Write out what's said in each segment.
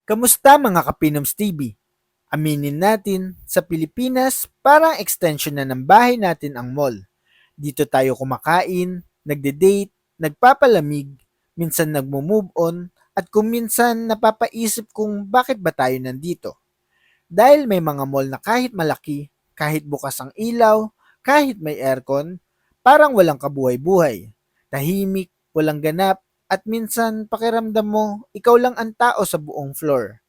Kamusta mga Kapinoms TV? Aminin natin, sa Pilipinas, parang extension na ng bahay natin ang mall. Dito tayo kumakain, nagde-date, nagpapalamig, minsan nagmo-move on, at kung minsan napapaisip kung bakit ba tayo nandito. Dahil may mga mall na kahit malaki, kahit bukas ang ilaw, kahit may aircon, parang walang kabuhay-buhay. Tahimik, walang ganap, at minsan pakiramdam mo, ikaw lang ang tao sa buong floor.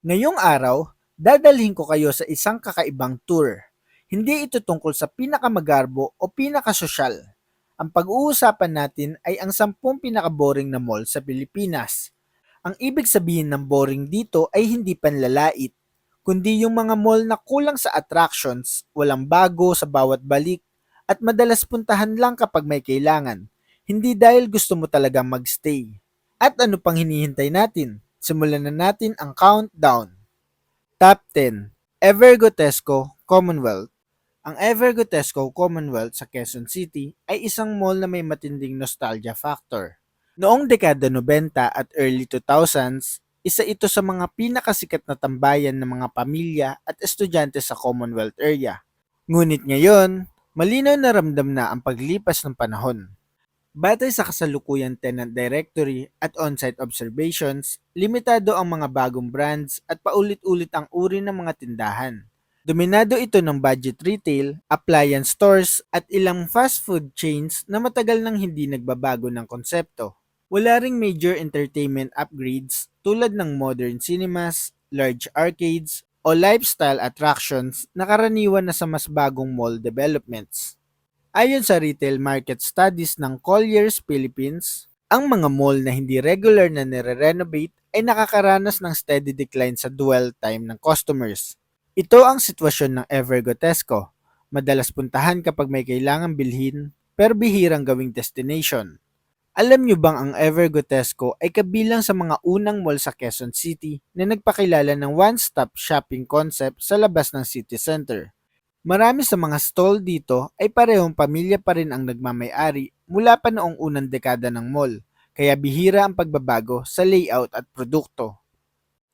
Ngayong araw, dadalhin ko kayo sa isang kakaibang tour. Hindi ito tungkol sa pinakamagarbo o pinakasosyal. Ang pag-uusapan natin ay ang 10 pinakaboring na mall sa Pilipinas. Ang ibig sabihin ng boring dito ay hindi panlalait, kundi yung mga mall na kulang sa attractions, walang bago sa bawat balik, at madalas puntahan lang kapag may kailangan. Hindi dahil gusto mo talagang magstay. At ano pang hinihintay natin? Simulan na natin ang countdown. Top 10. Evergotesco Commonwealth. Ang Evergotesco Commonwealth sa Quezon City ay isang mall na may matinding nostalgia factor. Noong dekada 90 at early 2000s, isa ito sa mga pinakasikat na tambayan ng mga pamilya at estudyante sa Commonwealth area. Ngunit ngayon, malinaw na ramdam na ang paglipas ng panahon. Batay sa kasalukuyang tenant directory at on-site observations, limitado ang mga bagong brands at paulit-ulit ang uri ng mga tindahan. Dominado ito ng budget retail, appliance stores at ilang fast food chains na matagal nang hindi nagbabago ng konsepto. Wala ring major entertainment upgrades tulad ng modern cinemas, large arcades, o lifestyle attractions na karaniwan na sa mas bagong mall developments. Ayon sa retail market studies ng Colliers Philippines, ang mga mall na hindi regular na nire-renovate ay nakakaranas ng steady decline sa dwell time ng customers. Ito ang sitwasyon ng Evergotesco. Madalas puntahan kapag may kailangang bilhin, pero bihirang gawing destination. Alam nyo bang ang Evergotesco ay kabilang sa mga unang mall sa Quezon City na nagpakilala ng one-stop shopping concept sa labas ng city center? Marami sa mga stall dito ay parehong pamilya pa rin ang nagmamay-ari mula pa noong unang dekada ng mall, kaya bihira ang pagbabago sa layout at produkto.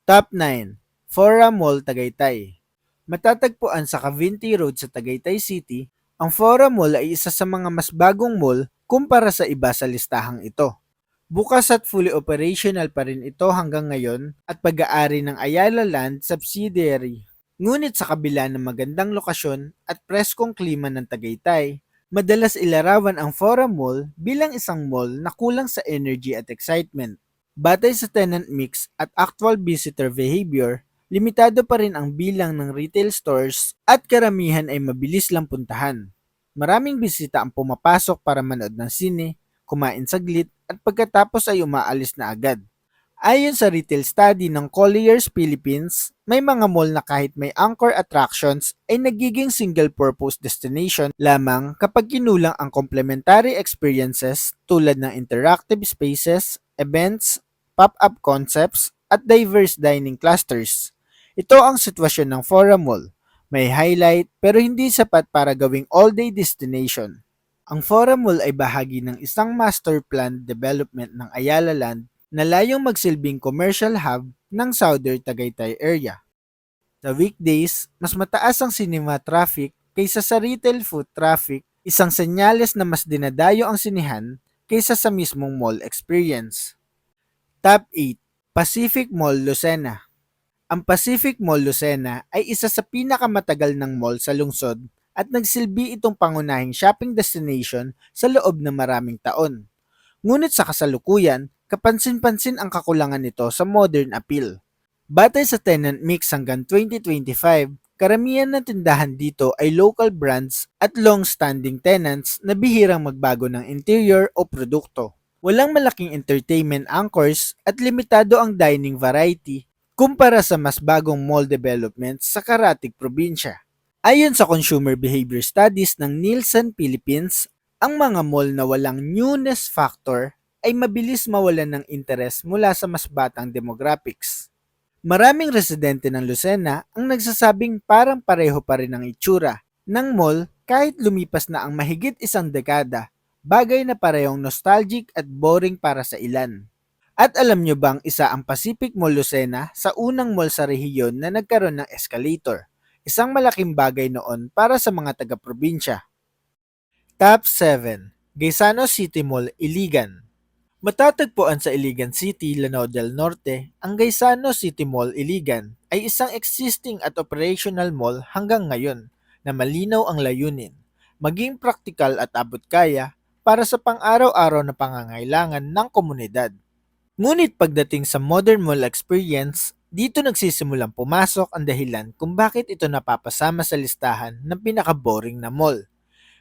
Top 9. Fora Mall Tagaytay. Matatagpuan sa Cavinti Road sa Tagaytay City, ang Fora Mall ay isa sa mga mas bagong mall kumpara sa iba sa listahang ito. Bukas at fully operational pa rin ito hanggang ngayon at pag-aari ng Ayala Land subsidiary. Ngunit sa kabila ng magandang lokasyon at preskong klima ng Tagaytay, madalas ilarawan ang Fora Mall bilang isang mall na kulang sa energy at excitement. Batay sa tenant mix at actual visitor behavior, limitado pa rin ang bilang ng retail stores at karamihan ay mabilis lang puntahan. Maraming bisita ang pumapasok para manood ng sine, kumain saglit at pagkatapos ay umaalis na agad. Ayon sa retail study ng Colliers Philippines, may mga mall na kahit may anchor attractions ay nagiging single-purpose destination lamang kapag kinulang ang complementary experiences tulad ng interactive spaces, events, pop-up concepts, at diverse dining clusters. Ito ang sitwasyon ng Fora Mall. May highlight pero hindi sapat para gawing all-day destination. Ang Fora Mall ay bahagi ng isang master plan development ng Ayala Land na layong magsilbing commercial hub ng Southern Tagaytay area. Sa weekdays, mas mataas ang cinema traffic kaysa sa retail food traffic, isang senyales na mas dinadayo ang sinihan kaysa sa mismong mall experience. Top 8. Pacific Mall Lucena. Ang Pacific Mall Lucena ay isa sa pinakamatagal ng mall sa lungsod at nagsilbi itong pangunahing shopping destination sa loob ng maraming taon. Ngunit sa kasalukuyan, kapansin-pansin ang kakulangan nito sa modern appeal. Batay sa tenant mix hanggang 2025, karamihan ng tindahan dito ay local brands at long-standing tenants na bihirang magbago ng interior o produkto. Walang malaking entertainment anchors at limitado ang dining variety kumpara sa mas bagong mall developments sa karatig probinsya. Ayon sa Consumer Behavior Studies ng Nielsen Philippines, ang mga mall na walang newness factor ay mabilis mawalan ng interes mula sa mas batang demographics. Maraming residente ng Lucena ang nagsasabing parang pareho pa rin ang itsura ng mall kahit lumipas na ang mahigit isang dekada, bagay na parehong nostalgic at boring para sa ilan. At alam nyo bang isa ang Pacific Mall Lucena sa unang mall sa rehiyon na nagkaroon ng escalator? Isang malaking bagay noon para sa mga taga-probinsya. Top 7. Gaisano City Mall, Iligan. Matatagpuan sa Iligan City, Lanao del Norte, ang Gaisano City Mall, Iligan ay isang existing at operational mall hanggang ngayon na malinaw ang layunin, maging praktikal at abot-kaya para sa pang-araw-araw na pangangailangan ng komunidad. Ngunit pagdating sa modern mall experience, dito nagsisimulang pumasok ang dahilan kung bakit ito napapasama sa listahan ng pinaka-boring na mall.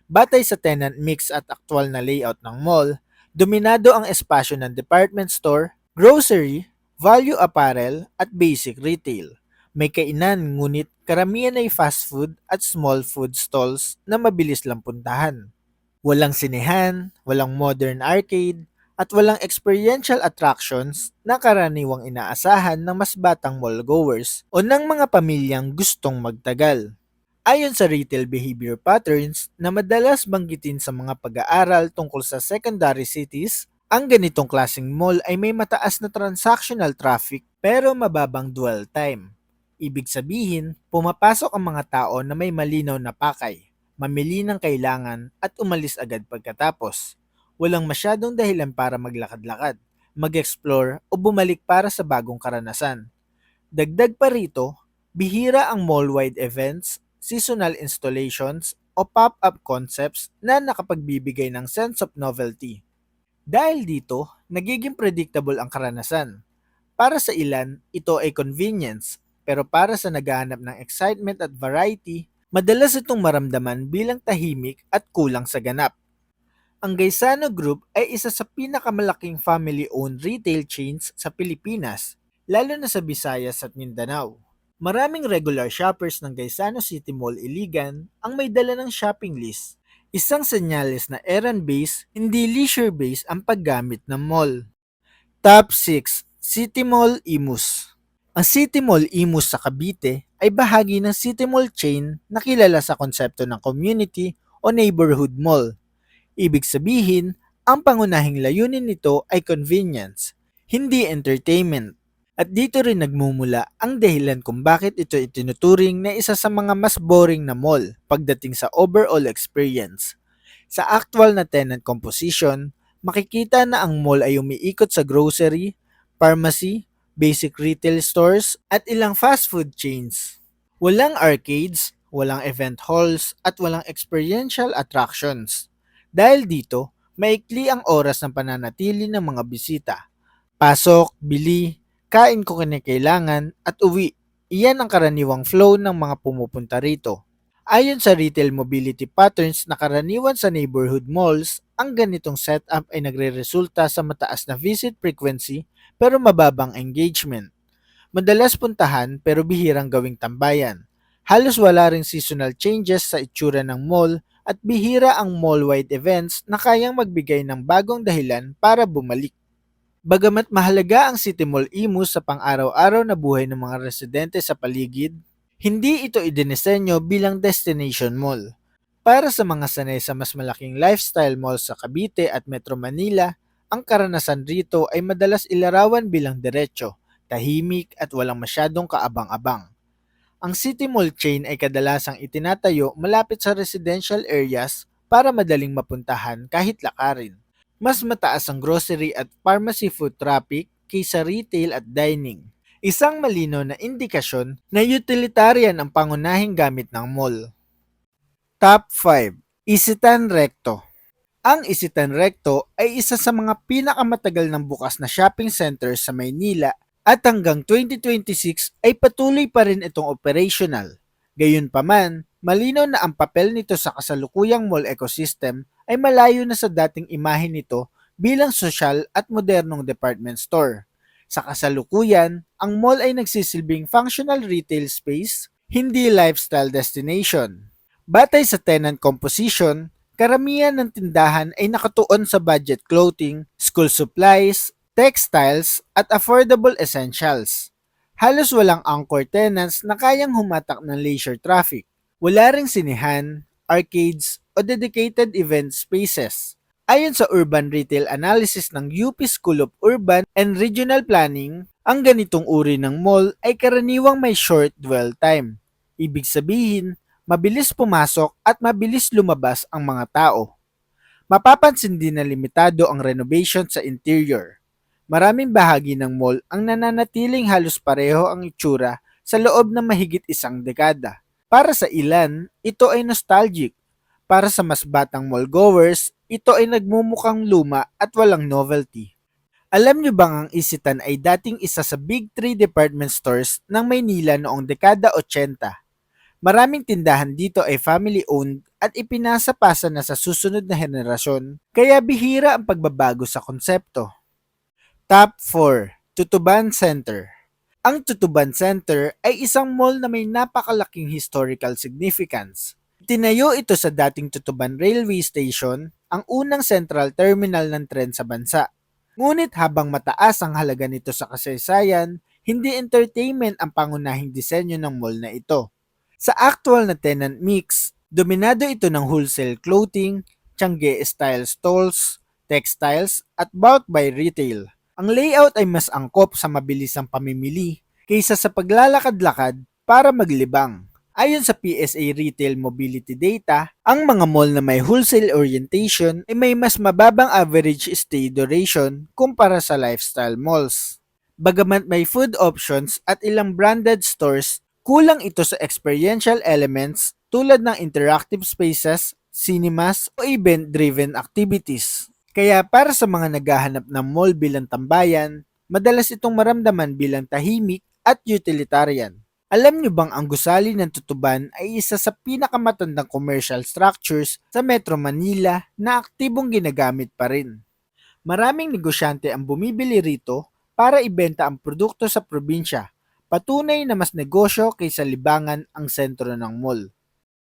Batay sa tenant mix at aktwal na layout ng mall, dominado ang espasyo ng department store, grocery, value apparel at basic retail. May kainan ngunit karamihan ay fast food at small food stalls na mabilis lang puntahan. Walang sinehan, walang modern arcade, at walang experiential attractions na karaniwang inaasahan ng mas batang mall goers o ng mga pamilyang gustong magtagal. Ayon sa retail behavior patterns na madalas banggitin sa mga pag-aaral tungkol sa secondary cities, ang ganitong klaseng mall ay may mataas na transactional traffic pero mababang dwell time. Ibig sabihin, pumapasok ang mga tao na may malinaw na pakay, mamili ng kailangan at umalis agad pagkatapos. Walang masyadong dahilan para maglakad-lakad, mag-explore o bumalik para sa bagong karanasan. Dagdag pa rito, bihira ang mall-wide events, seasonal installations o pop-up concepts na nakapagbibigay ng sense of novelty. Dahil dito, nagiging predictable ang karanasan. Para sa ilan, ito ay convenience, pero para sa naghahanap ng excitement at variety, madalas itong maramdaman bilang tahimik at kulang sa ganap. Ang Gaisano Group ay isa sa pinakamalaking family-owned retail chains sa Pilipinas, lalo na sa Visayas at Mindanao. Maraming regular shoppers ng Gaisano City Mall Iligan ang may dala ng shopping list. Isang senyales na errand-based, hindi leisure-based ang paggamit ng mall. Top 6. City Mall Imus. Ang City Mall Imus sa Cavite ay bahagi ng City Mall chain na kilala sa konsepto ng community o neighborhood mall. Ibig sabihin, ang pangunahing layunin nito ay convenience, hindi entertainment. At dito rin nagmumula ang dahilan kung bakit ito itinuturing na isa sa mga mas boring na mall pagdating sa overall experience. Sa actual na tenant composition, makikita na ang mall ay umiikot sa grocery, pharmacy, basic retail stores at ilang fast food chains. Walang arcades, walang event halls at walang experiential attractions. Dahil dito, maikli ang oras ng pananatili ng mga bisita. Pasok, bili, kain ko kinakailangan at uwi. Iyan ang karaniwang flow ng mga pumupunta rito. Ayon sa retail mobility patterns na karaniwan sa neighborhood malls, ang ganitong setup ay nagre-resulta sa mataas na visit frequency pero mababang engagement. Madalas puntahan pero bihirang gawing tambayan. Halos wala ring seasonal changes sa itsura ng mall at bihira ang mall-wide events na kayang magbigay ng bagong dahilan para bumalik. Bagamat mahalaga ang City Mall Imus sa pang-araw-araw na buhay ng mga residente sa paligid, hindi ito idinisenyo bilang destination mall. Para sa mga sanay sa mas malaking lifestyle mall sa Cavite at Metro Manila, ang karanasan rito ay madalas ilarawan bilang diretso, tahimik at walang masyadong kaabang-abang. Ang City Mall chain ay kadalasang itinatayo malapit sa residential areas para madaling mapuntahan kahit lakarin. Mas mataas ang grocery at pharmacy foot traffic kaysa retail at dining. Isang malinaw na indikasyon na utilitarian ang pangunahing gamit ng mall. Top 5. Isitan Recto. Ang Isitan Recto ay isa sa mga pinakamatagal ng bukas na shopping center sa Maynila at hanggang 2026 ay patuloy pa rin itong operational. Gayunpaman, malinaw na ang papel nito sa kasalukuyang mall ecosystem ay malayo na sa dating imahe nito bilang sosyal at modernong department store. Sa kasalukuyan, ang mall ay nagsisilbing functional retail space, hindi lifestyle destination. Batay sa tenant composition, karamihan ng tindahan ay nakatuon sa budget clothing, school supplies, textiles at affordable essentials. Halos walang anchor tenants na kayang humatak ng leisure traffic. Wala ring sinihan, arcades o dedicated event spaces. Ayon sa Urban Retail Analysis ng UP School of Urban and Regional Planning, ang ganitong uri ng mall ay karaniwang may short dwell time. Ibig sabihin, mabilis pumasok at mabilis lumabas ang mga tao. Mapapansin din na limitado ang renovation sa interior. Maraming bahagi ng mall ang nananatiling halos pareho ang itsura sa loob ng mahigit isang dekada. Para sa ilan, ito ay nostalgic. Para sa mas batang mall goers, ito ay nagmumukhang luma at walang novelty. Alam nyo bang ang Isitan ay dating isa sa Big 3 department stores ng Maynila noong dekada 80? Maraming tindahan dito ay family-owned at ipinasa-pasa na sa susunod na henerasyon, kaya bihira ang pagbabago sa konsepto. Top 4. Tutuban Center. Ang Tutuban Center ay isang mall na may napakalaking historical significance. Tinayo ito sa dating Tutuban Railway Station, ang unang central terminal ng tren sa bansa. Ngunit habang mataas ang halaga nito sa kasaysayan, hindi entertainment ang pangunahing disenyo ng mall na ito. Sa actual na tenant mix, dominado ito ng wholesale clothing, Tiangge-style stalls, textiles, at bulk buy retail. Ang layout ay mas angkop sa mabilisang pamimili kaysa sa paglalakad-lakad para maglibang. Ayon sa PSA Retail Mobility Data, ang mga mall na may wholesale orientation ay may mas mababang average stay duration kumpara sa lifestyle malls. Bagamat may food options at ilang branded stores, kulang ito sa experiential elements tulad ng interactive spaces, cinemas o event-driven activities. Kaya para sa mga naghahanap ng mall bilang tambayan, madalas itong maramdaman bilang tahimik at utilitarian. Alam nyo bang ang gusali ng Tutuban ay isa sa pinakamatandang commercial structures sa Metro Manila na aktibong ginagamit pa rin? Maraming negosyante ang bumibili rito para ibenta ang produkto sa probinsya, patunay na mas negosyo kaysa libangan ang sentro ng mall.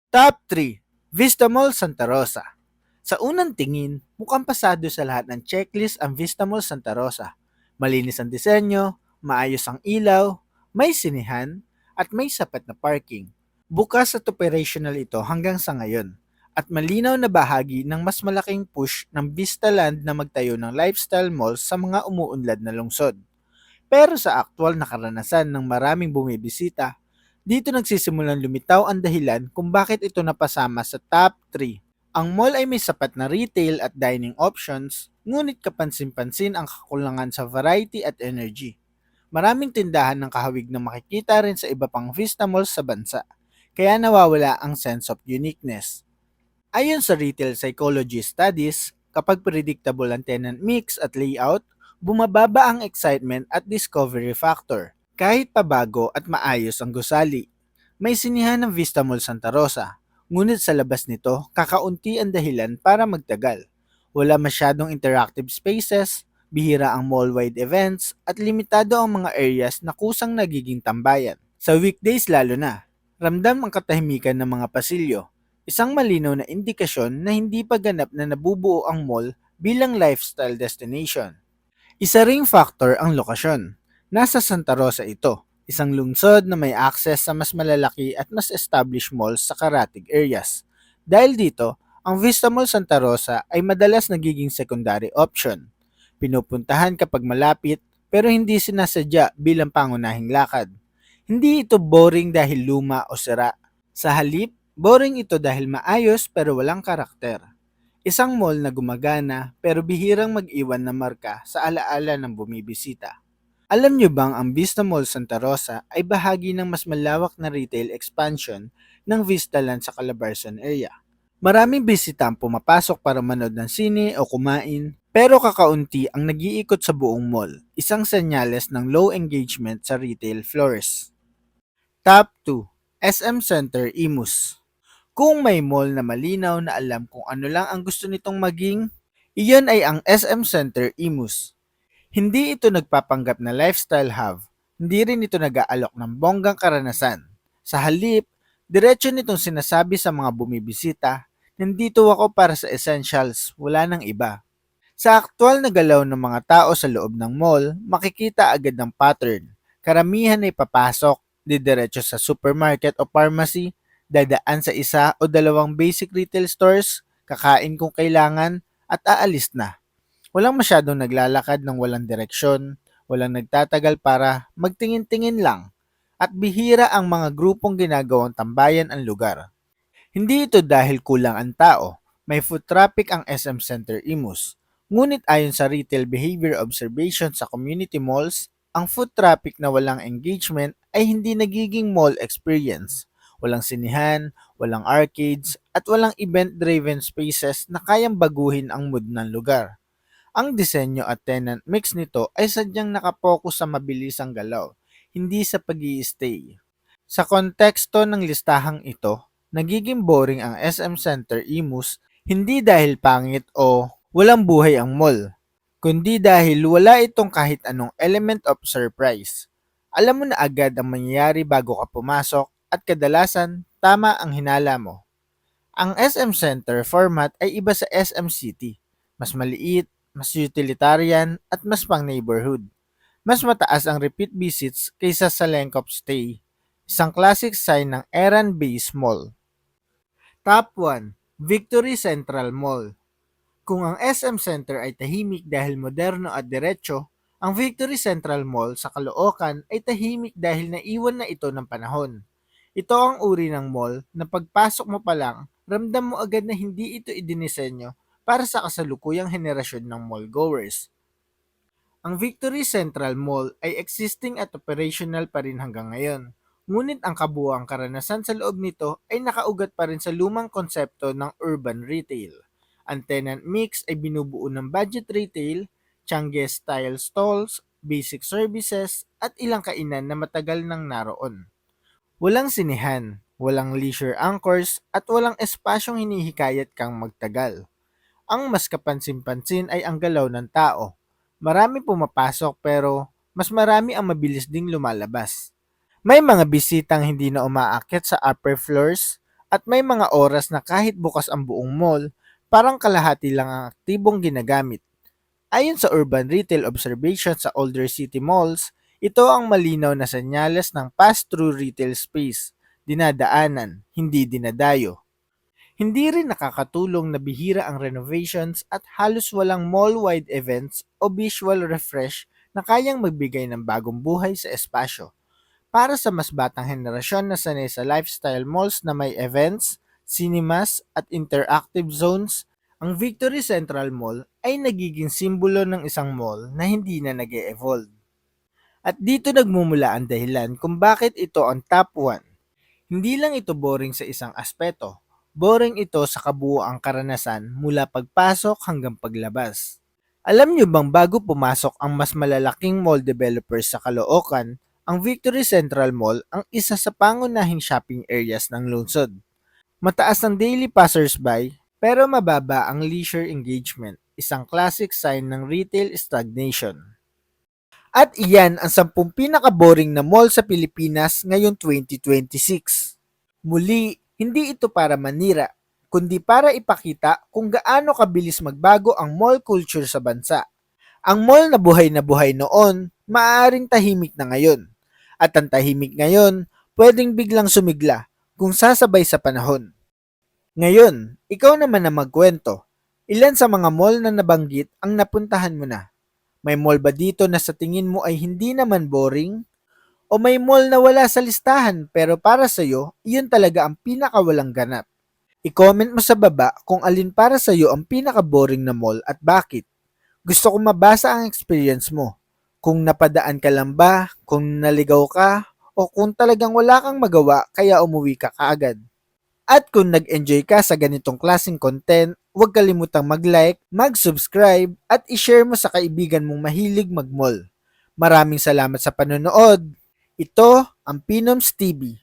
Top 3. Vista Mall Santa Rosa. Sa unang tingin, mukhang pasado sa lahat ng checklist ang Vista Mall Santa Rosa. Malinis ang disenyo, maayos ang ilaw, may sinihan, at may sapat na parking. Bukas at operational ito hanggang sa ngayon, at malinaw na bahagi ng mas malaking push ng Vistaland na magtayo ng lifestyle malls sa mga umuunlad na lungsod. Pero sa aktual na karanasan ng maraming bumibisita, dito nagsisimulang lumitaw ang dahilan kung bakit ito napasama sa top 3. Ang mall ay may sapat na retail at dining options, ngunit kapansin-pansin ang kakulangan sa variety at energy. Maraming tindahan ng kahawig na makikita rin sa iba pang Vista malls sa bansa, kaya nawawala ang sense of uniqueness. Ayon sa retail psychology studies, kapag predictable ang tenant mix at layout, bumababa ang excitement at discovery factor, kahit pabago at maayos ang gusali. May sinihan ng Vista Mall Santa Rosa, ngunit sa labas nito, kakaunti ang dahilan para magtagal. Wala masyadong interactive spaces, bihira ang mall-wide events, at limitado ang mga areas na kusang nagiging tambayan. Sa weekdays lalo na, ramdam ang katahimikan ng mga pasilyo, isang malinaw na indikasyon na hindi pa ganap na nabubuo ang mall bilang lifestyle destination. Isa ring factor ang lokasyon. Nasa Santa Rosa ito, isang lungsod na may access sa mas malalaki at mas established malls sa karatig areas. Dahil dito, ang Vista Mall Santa Rosa ay madalas nagiging secondary option. Pinupuntahan kapag malapit pero hindi sinasadya bilang pangunahing lakad. Hindi ito boring dahil luma o sira. Sa halip, boring ito dahil maayos pero walang karakter. Isang mall na gumagana pero bihirang mag-iwan na marka sa alaala ng bumibisita. Alam nyo bang ang Vista Mall Santa Rosa ay bahagi ng mas malawak na retail expansion ng Vistaland sa Calabarzon area? Maraming bisita ang pumapasok para manood ng sine o kumain, pero kakaunti ang nag-iikot sa buong mall, isang senyales ng low engagement sa retail floors. Top 2. SM Center Imus. Kung may mall na malinaw na alam kung ano lang ang gusto nitong maging, iyon ay ang SM Center Imus. Hindi ito nagpapanggap na lifestyle hub, hindi rin ito nag-aalok ng bonggang karanasan. Sa halip, diretso nitong sinasabi sa mga bumibisita, nandito ako para sa essentials, wala nang iba. Sa aktual na galaw ng mga tao sa loob ng mall, makikita agad ng pattern. Karamihan ay papasok, didiretso sa supermarket o pharmacy, dadaan sa isa o dalawang basic retail stores, kakain kung kailangan, at aalis na. Walang masyadong naglalakad ng walang direksyon, walang nagtatagal para magtingin-tingin lang, at bihira ang mga grupong ginagawang tambayan ang lugar. Hindi ito dahil kulang ang tao. May foot traffic ang SM Center Imus. Ngunit ayon sa retail behavior observation sa community malls, ang foot traffic na walang engagement ay hindi nagiging mall experience. Walang sinihan, walang arcades, at walang event-driven spaces na kayang baguhin ang mood ng lugar. Ang disenyo at tenant mix nito ay sadyang nakapokus sa mabilisang galaw, hindi sa pag stay. Sa konteksto ng listahang ito, nagiging boring ang SM Center Imus hindi dahil pangit o walang buhay ang mall, kundi dahil wala itong kahit anong element of surprise. Alam mo na agad ang mangyayari bago ka pumasok at kadalasan tama ang hinala mo. Ang SM Center format ay iba sa SM City. Mas maliit, mas utilitarian at mas pang neighborhood. Mas mataas ang repeat visits kaysa sa length of stay, isang classic sign ng errand-based mall. Top 1. Victory Central Mall. Kung ang SM Center ay tahimik dahil moderno at diretso, ang Victory Central Mall sa Caloocan ay tahimik dahil naiwan na ito ng panahon. Ito ang uri ng mall na pagpasok mo pa lang, ramdam mo agad na hindi ito idinisenyo para sa kasalukuyang henerasyon ng mall goers. Ang Victory Central Mall ay existing at operational pa rin hanggang ngayon. Ngunit ang kabuuang karanasan sa loob nito ay nakaugat pa rin sa lumang konsepto ng urban retail. Ang tenant mix ay binubuo ng budget retail, Changi-style stalls, basic services, at ilang kainan na matagal nang naroon. Walang sinihan, walang leisure anchors, at walang espasyong hinihikayat kang magtagal. Ang mas kapansin-pansin ay ang galaw ng tao. Marami pumapasok pero mas marami ang mabilis ding lumalabas. May mga bisitang hindi na umaakyat sa upper floors at may mga oras na kahit bukas ang buong mall, parang kalahati lang ang aktibong ginagamit. Ayon sa Urban Retail Observation sa older city malls, ito ang malinaw na senyales ng pass-through retail space, dinadaanan, hindi dinadayo. Hindi rin nakakatulong na bihira ang renovations at halos walang mall-wide events o visual refresh na kayang magbigay ng bagong buhay sa espasyo. Para sa mas batang henerasyon na sanay sa lifestyle malls na may events, cinemas at interactive zones, ang Victory Central Mall ay nagiging simbolo ng isang mall na hindi na nag-e-evolve. At dito nagmumula ang dahilan kung bakit ito ang top 1. Hindi lang ito boring sa isang aspeto. Boring ito sa kabuuang karanasan mula pagpasok hanggang paglabas. Alam nyo bang bago pumasok ang mas malalaking mall developers sa Caloocan, ang Victory Central Mall ang isa sa pangunahing shopping areas ng lungsod. Mataas ang daily passersby pero mababa ang leisure engagement, isang classic sign ng retail stagnation. At iyan ang 10 pinaka-boring na mall sa Pilipinas ngayong 2026. Muli, hindi ito para manira, kundi para ipakita kung gaano kabilis magbago ang mall culture sa bansa. Ang mall na buhay noon, maaaring tahimik na ngayon. At ang tahimik ngayon, pwedeng biglang sumigla kung sasabay sa panahon. Ngayon, ikaw naman na magkwento. Ilan sa mga mall na nabanggit ang napuntahan mo na? May mall ba dito na sa tingin mo ay hindi naman boring? O may mall na wala sa listahan pero para sa'yo, iyon talaga ang pinakawalang ganap? I-comment mo sa baba kung alin para sa'yo ang pinaka-boring na mall at bakit. Gusto kong mabasa ang experience mo. Kung napadaan ka lang ba, kung naligaw ka, o kung talagang wala kang magawa kaya umuwi ka kaagad. At kung nag-enjoy ka sa ganitong klaseng content, huwag kalimutang mag-like, mag-subscribe, at i-share mo sa kaibigan mong mahilig mag-mall. Maraming salamat sa panonood. Ito ang Pinoms TV.